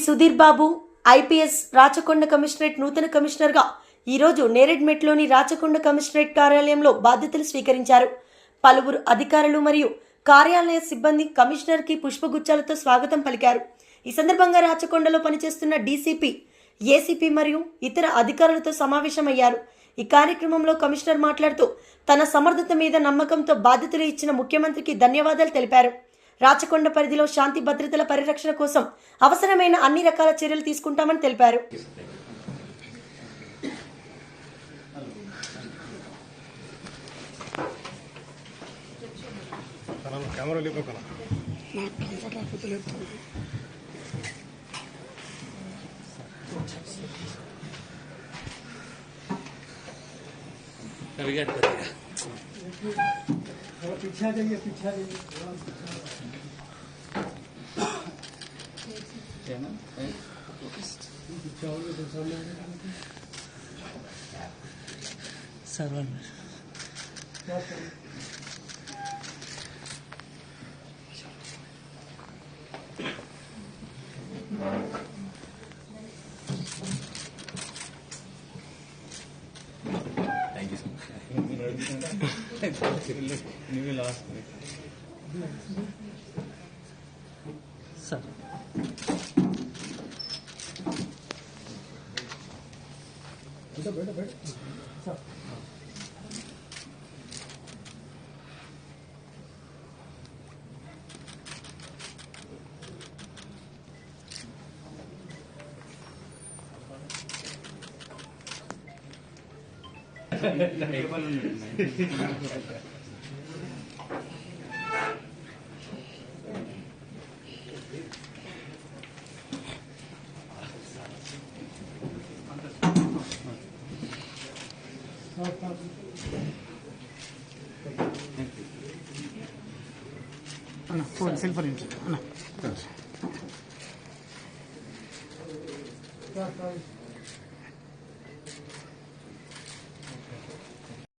Sudheer Babu IPS Rachakonda commissionerate నూతన కమిషనర్గా ఈరోజు నేరేడ్మెట్లోని రాచకొండ కమిషనరేట్ కార్యాలయంలో బాధ్యతలు స్వీకరించారు. పలువురు అధికారులు మరియు కార్యాలయ సిబ్బంది కమిషనర్కి పుష్పగుచ్చాలతో స్వాగతం పలికారు. ఈ సందర్భంగా రాచకొండలో పనిచేస్తున్న డీసీపీ, ఏసీపీ మరియు ఇతర అధికారులతో సమావేశమయ్యారు. ఈ కార్యక్రమంలో కమిషనర్ మాట్లాడుతూ తన సమర్థత మీద నమ్మకంతో బాధ్యతలు ఇచ్చిన ముఖ్యమంత్రికి ధన్యవాదాలు తెలిపారు. రాచకొండ పరిధిలో శాంతి భద్రతల పరిరక్షణ కోసం అవసరమైన అన్ని రకాల చర్యలు తీసుకుంటామని తెలిపారు. पीछा जाइए server Thank you so much. You will ask me. Sir बैठो అన్న ఫోన్ సెల్ ఫోన్ అన్న